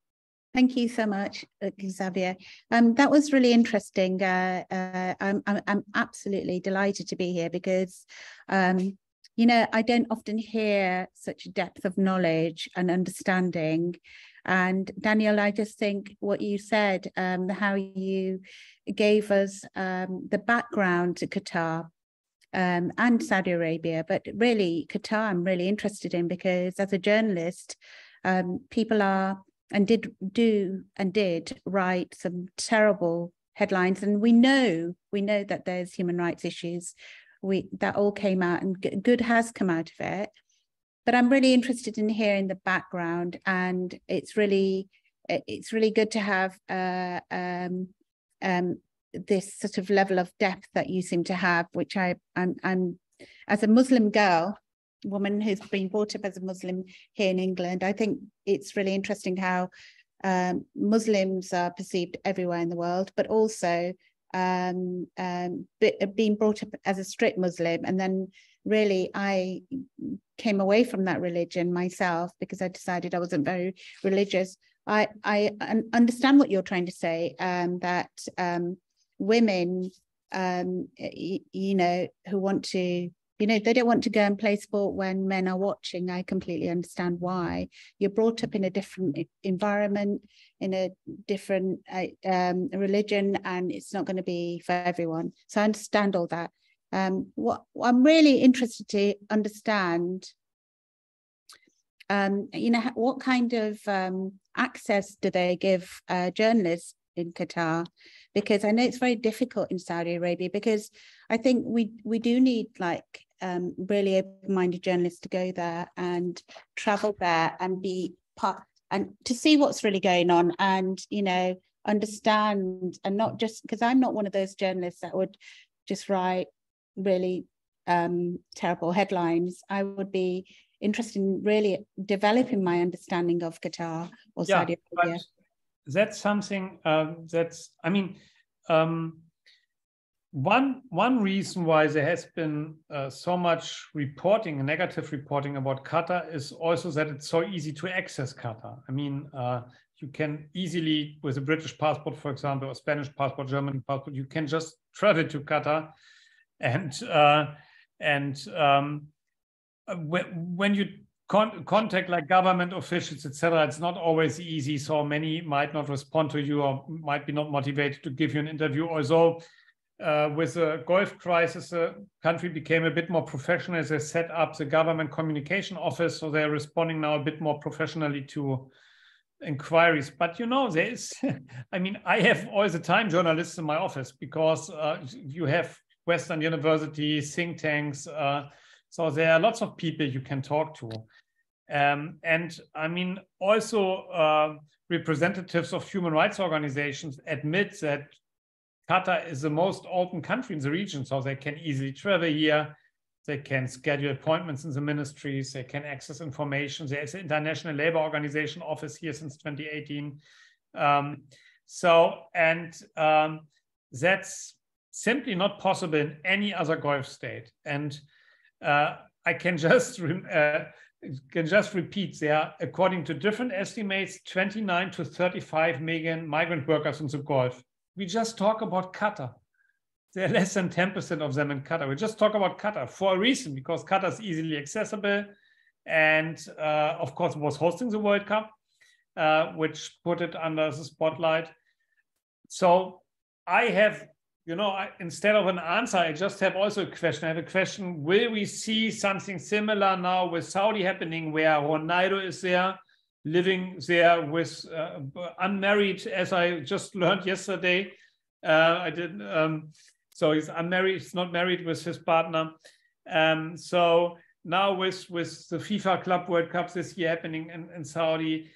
Thank you so much, Xavier. That was really interesting. I'm absolutely delighted to be here because, you know, I don't often hear such a depth of knowledge and understanding. And Daniel, I just think what you said, how you gave us the background to Qatar and Saudi Arabia, but really Qatar I'm really interested in, because as a journalist, people are and did write some terrible headlines, and we know that there's human rights issues. That all came out, and good has come out of it. But I'm really interested in hearing the background, and it's really good to have this sort of level of depth that you seem to have, which I'm as a Muslim woman who's been brought up as a Muslim here in England, I think it's really interesting how Muslims are perceived everywhere in the world, but also being brought up as a strict Muslim. And then really I came away from that religion myself because I decided I wasn't very religious. I understand what you're trying to say, that women, you know, who want to, you know, they don't want to go and play sport when men are watching. I completely understand why. You're brought up in a different environment, in a different religion, and it's not going to be for everyone. So I understand all that. What I'm really interested to understand, you know, what kind of access do they give journalists in Qatar? Because I know it's very difficult in Saudi Arabia, because I think we do need like really open-minded journalists to go there and travel there and be part, and to see what's really going on, and, you know, understand, and not just, because I'm not one of those journalists that would just write really terrible headlines. I would be interested in really developing my understanding of Qatar or Saudi Arabia.
That's something that's, I mean, one reason why there has been so much reporting, negative reporting about Qatar, is also that it's so easy to access Qatar. I mean, you can easily, with a British passport, for example, or Spanish passport, German passport, you can just travel to Qatar, and when you contact like government officials, etc., it's not always easy. So many might not respond to you, or might be not motivated to give you an interview. Although with the Gulf crisis, the country became a bit more professional as they set up the government communication office. So they're responding now a bit more professionally to inquiries. But, you know, there is, I mean, I have all the time journalists in my office, because you have Western universities, think tanks, so there are lots of people you can talk to. And I mean, also representatives of human rights organizations admit that Qatar is the most open country in the region, so they can easily travel here, they can schedule appointments in the ministries, they can access information. There is an International Labour Organization office here since 2018. That's simply not possible in any other Gulf state. And I can just repeat, there are, according to different estimates, 29 to 35 million migrant workers in the Gulf. We just talk about Qatar. there are less than 10% of them in Qatar. We just talk about Qatar for a reason, because Qatar is easily accessible. And of course, it was hosting the World Cup, which put it under the spotlight. So I have, instead of an answer, I just have also a question. I have a question: will we see something similar now with Saudi happening, where Ronaldo is there, living there with unmarried, as I just learned yesterday? So he's unmarried, he's not married with his partner. So now with the FIFA Club World Cup this year happening in Saudi,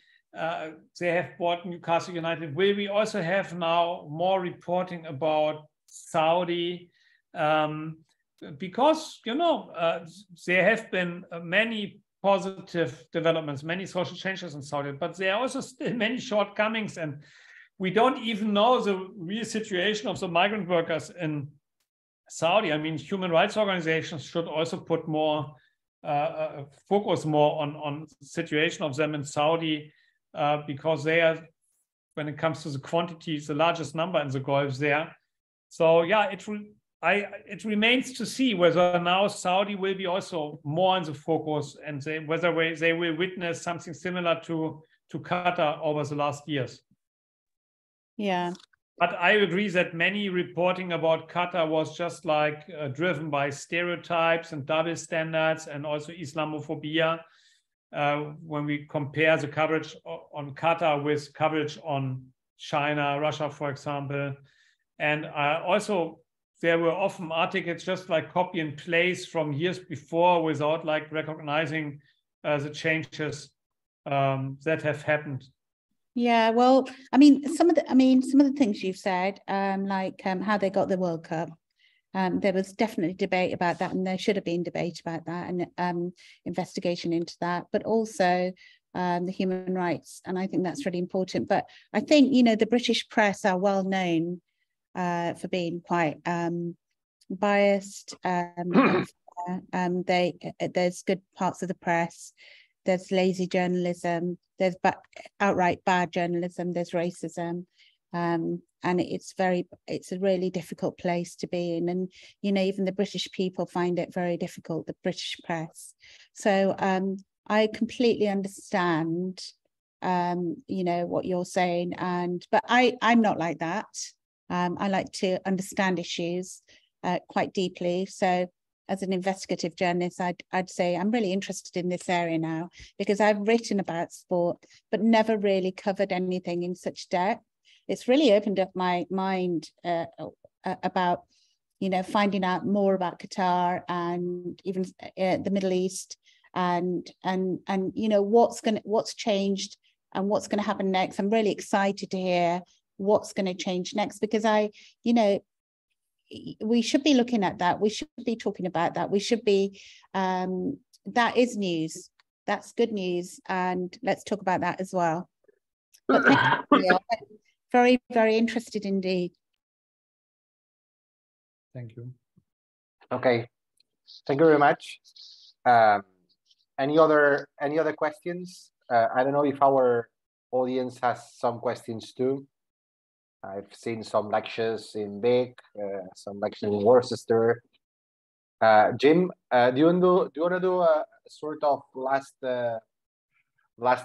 they have bought Newcastle United. Will we also have now more reporting about Saudi? Because, there have been many positive developments, many social changes in Saudi, but there are also still many shortcomings, and we don't even know the real situation of the migrant workers in Saudi. I mean, human rights organizations should also put more focus more on the situation of them in Saudi, because they are, when it comes to the quantities, the largest number in the Gulf there. So yeah, it remains to see whether now Saudi will be also more in the focus, and whether they will witness something similar to Qatar over the last years.
Yeah.
But I agree that many reporting about Qatar was just like driven by stereotypes and double standards, and also Islamophobia. When we compare the coverage on Qatar with coverage on China, Russia, for example. And also, there were often articles just like copy and paste from years before, without like recognizing the changes that have happened.
Yeah, well, I mean, some of the things you've said, like how they got the World Cup, there was definitely debate about that, and there should have been debate about that, and investigation into that, but also the human rights, and I think that's really important. But I think, the British press are well known for being quite biased. There's good parts of the press. There's lazy journalism, there's outright bad journalism, there's racism, and it's a really difficult place to be in. And, even the British people find it very difficult, the British press. So I completely understand, what you're saying. But I'm not like that. I like to understand issues quite deeply. So as an investigative journalist, I'd say I'm really interested in this area now, because I've written about sport, but never really covered anything in such depth. It's really opened up my mind about, finding out more about Qatar and even the Middle East, and what's changed and what's going to happen next. I'm really excited to hear what's going to change next, because we should be looking at that. We should be talking about that. We should be, that is news. That's good news. And let's talk about that as well. But thank you. Very, very interested indeed.
Thank you.
Okay. Thank you very much. Any other questions? I don't know if our audience has some questions too. I've seen some lectures in Vic, some lectures in Worcester. Jim, do you want to do a sort of last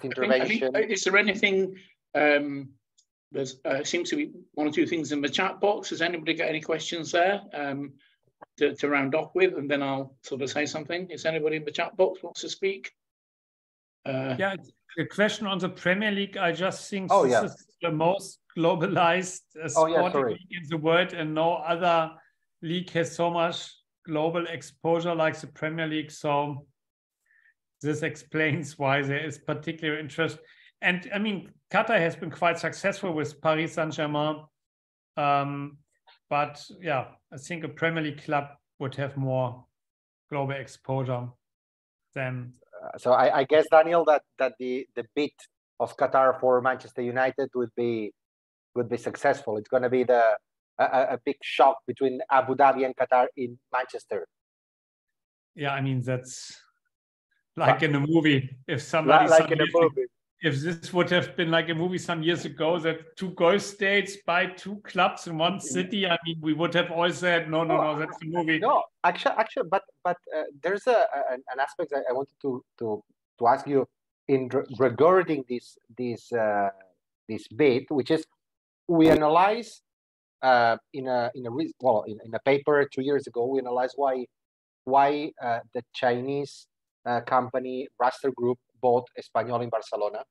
intervention?
Is there anything? There seems to be one or two things in the chat box. Has anybody got any questions there to round off with, and then I'll sort of say something. Is anybody in the chat box wants to speak?
Yeah, a question on the Premier League. I just think
this
is the most globalized sporting league in the world, and no other league has so much global exposure like the Premier League. So this explains why there is particular interest. And I mean, Qatar has been quite successful with Paris Saint-Germain. But yeah, I think a Premier League club would have more global exposure than.
So I guess, Daniel, that the bid of Qatar for Manchester United would be successful. It's going to be a big shock between Abu Dhabi and Qatar in Manchester.
Yeah, I mean, that's like in a movie. If somebody
like in a movie.
if this would have been like a movie some years ago, that 2 Gulf states buy 2 clubs in one city, I mean, we would have all said, no, that's the movie.
No, actually, but there's an aspect I wanted to ask you regarding this bit, which is we analyze in a paper 2 years ago, we analyzed why the Chinese company Raster Group bought Espanyol in Barcelona.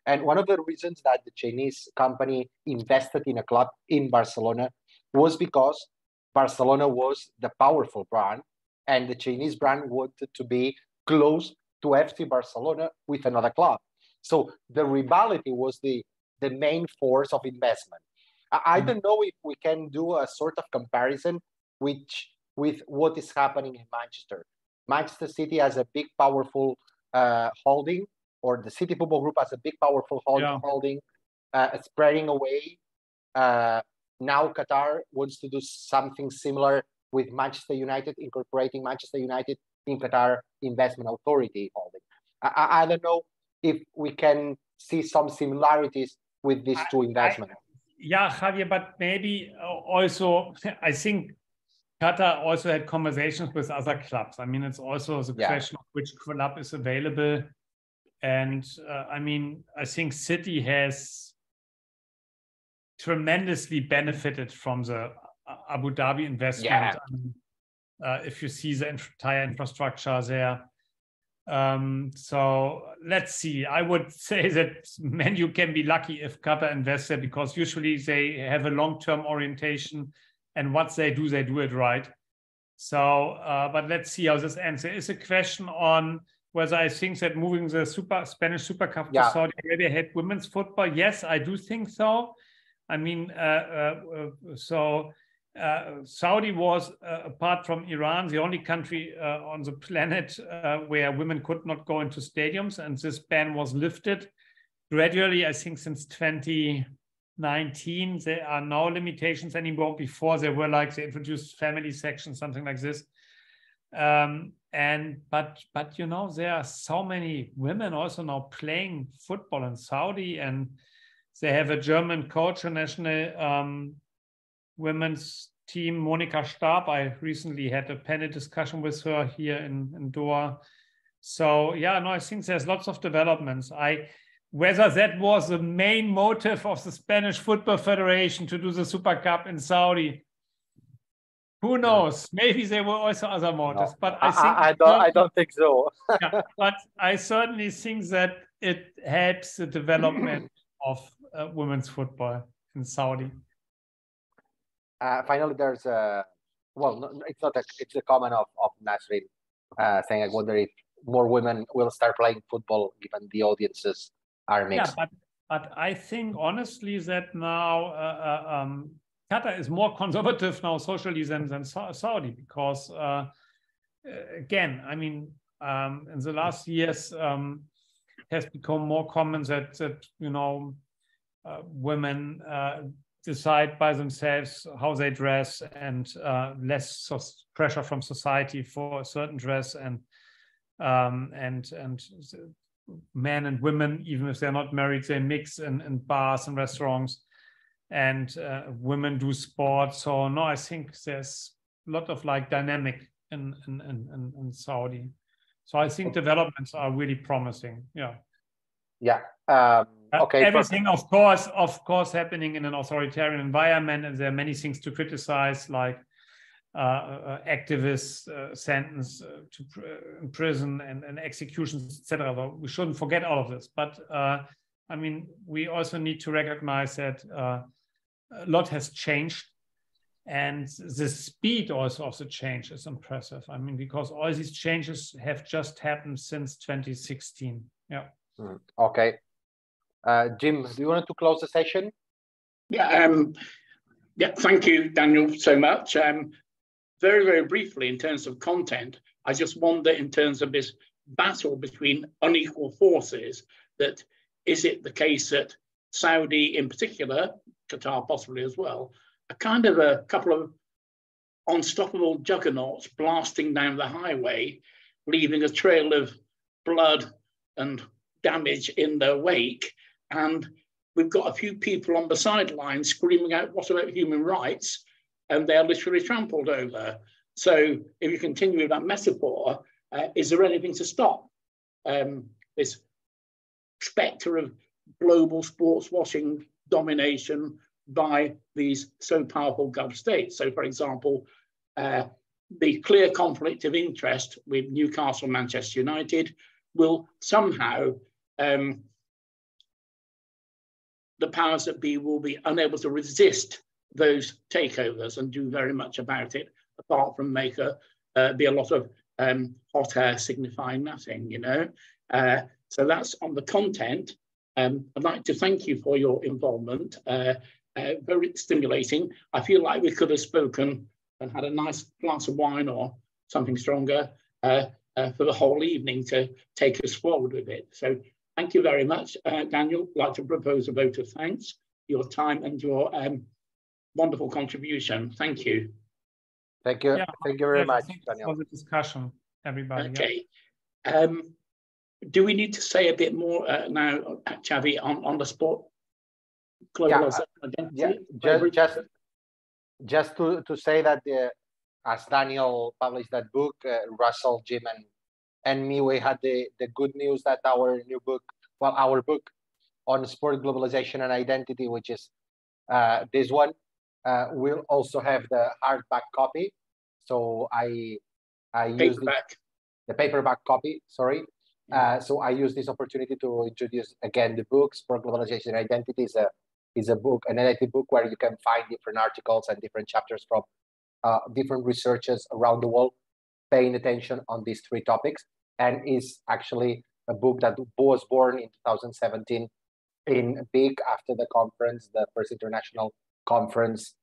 And one of the reasons that the Chinese company invested in a club in Barcelona was because Barcelona was the powerful brand, and the Chinese brand wanted to be close to FC Barcelona with another club. So the rivalry was the main force of investment. I don't know if we can do a sort of comparison with what is happening in Manchester. Manchester City has a big, powerful holding, or the City Football Group has a big, powerful holding, spreading away. Now Qatar wants to do something similar with Manchester United, incorporating Manchester United in Qatar Investment Authority holding. I don't know if we can see some similarities with these two investments.
Yeah, Javier, but maybe also, I think Qatar also had conversations with other clubs. I mean, it's also the question of which club is available. And I mean, I think City has tremendously benefited from the Abu Dhabi investment.
Yeah.
I mean, if you see the entire infrastructure there. So let's see. I would say that Man U can be lucky if Qatar invests there, because usually they have a long-term orientation, and once they do it right. So, but let's see how this ends. There is a question on whether I think that moving the Spanish Super Cup to Saudi Arabia helped women's football. Yes, I do think so. I mean, Saudi was, apart from Iran, the only country on the planet where women could not go into stadiums, and this ban was lifted gradually. I think since 2019, there are no limitations anymore. Before there were like they introduced family section, something like this. But you know, there are so many women also now playing football in Saudi, and they have a German coach, a national women's team, Monika Stab. I recently had a panel discussion with her here in Doha. So yeah, no, I think there's lots of developments. Whether that was the main motive of the Spanish Football Federation to do the Super Cup in Saudi, who knows? Maybe there were also other motives, but I think
I don't think so.
Yeah, but I certainly think that it helps the development of women's football in Saudi.
Finally, there's it's a comment of Nasrin saying, I wonder if more women will start playing football given the audiences are mixed.
Yeah, but I think honestly that now Qatar is more conservative now socially than Saudi, because again, I mean, in the last years has become more common that you know, women decide by themselves how they dress, and less pressure from society for a certain dress, and men and women, even if they're not married, they mix in bars and restaurants, and women do sports. So no, I think there's a lot of like dynamic in Saudi. So I think developments are really promising. Yeah.
Yeah. Okay.
Everything, of course, happening in an authoritarian environment, and there are many things to criticize, like activists sentenced to prison and executions, etc. We shouldn't forget all of this. But I mean, we also need to recognize that a lot has changed, and the speed also of the change is impressive. I mean, because all these changes have just happened since 2016. Yeah.
Okay. Jim, do you want to close the session?
Yeah. Thank you, Daniel, so much. Very, very briefly, in terms of content, I just wonder, in terms of this battle between unequal forces, that is it the case that Saudi in particular, Qatar possibly as well, are kind of a couple of unstoppable juggernauts blasting down the highway, leaving a trail of blood and damage in their wake. And we've got a few people on the sidelines screaming out, what about human rights? And they're literally trampled over. So if you continue with that metaphor, is there anything to stop this spectre of global sports washing domination by these so powerful Gulf states? So, for example, the clear conflict of interest with Newcastle, Manchester United will somehow, the powers that be will be unable to resist those takeovers and do very much about it, apart from make be a lot of hot air signifying nothing, you know. So that's on the content. I'd like to thank you for your involvement. Very stimulating. I feel like we could have spoken and had a nice glass of wine or something stronger for the whole evening to take us forward with it. So thank you very much, Daniel. I'd like to propose a vote of thanks for your time and your wonderful contribution. Thank you.
Thank you.
Yeah,
thank you very much,
thank you
Daniel.
for the discussion, everybody.
Okay. Yeah. Do we need to say a bit more now, Xavi, on the sport globalization identity?
Just to say that as Daniel published that book, Russell, Jim, and me, we had the good news that our new book, well, our book on sport globalization and identity, which is this one, will also have the hardback copy. So I used the paperback copy, sorry. So I use this opportunity to introduce again the book. Sport Globalization and Identity is a book, an edited book where you can find different articles and different chapters from different researchers around the world paying attention on these three topics, and is actually a book that was born in 2017 in Big after the conference, the first international conference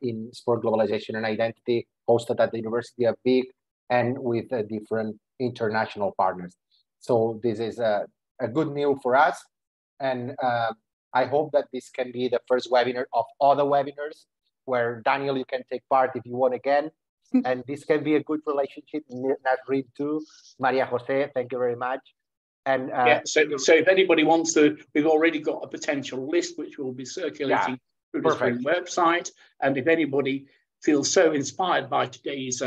in sport globalization and identity, hosted at the University of Big and with different international partners. So this is a good news for us, and I hope that this can be the first webinar of other webinars where, Daniel, you can take part if you want again, and this can be a good relationship. Nasrin too, Maria Jose, thank you very much. And
yeah, so if anybody wants to, we've already got a potential list which will be circulating through the Spring website, and if anybody feels so inspired by today's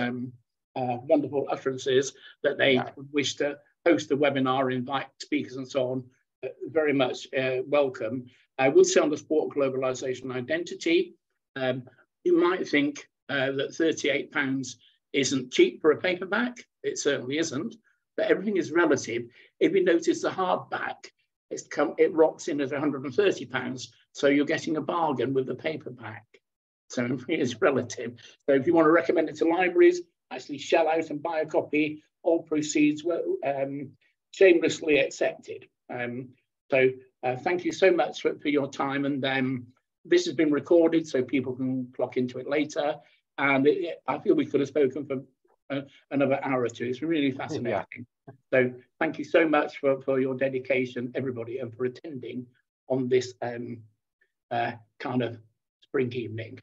wonderful utterances that they wish to host a webinar, invite speakers and so on, very much welcome. I would say on the sport globalization identity, you might think that £38 isn't cheap for a paperback. It certainly isn't, but everything is relative. If you notice the hardback, it rocks in at £130, so you're getting a bargain with the paperback. So everything is relative. So if you want to recommend it to libraries, actually shell out and buy a copy. All proceeds were shamelessly accepted. So thank you so much for your time. And this has been recorded so people can clock into it later. And I feel we could have spoken for another hour or two. It's really fascinating. Yeah. So thank you so much for your dedication, everybody, and for attending on this kind of spring evening.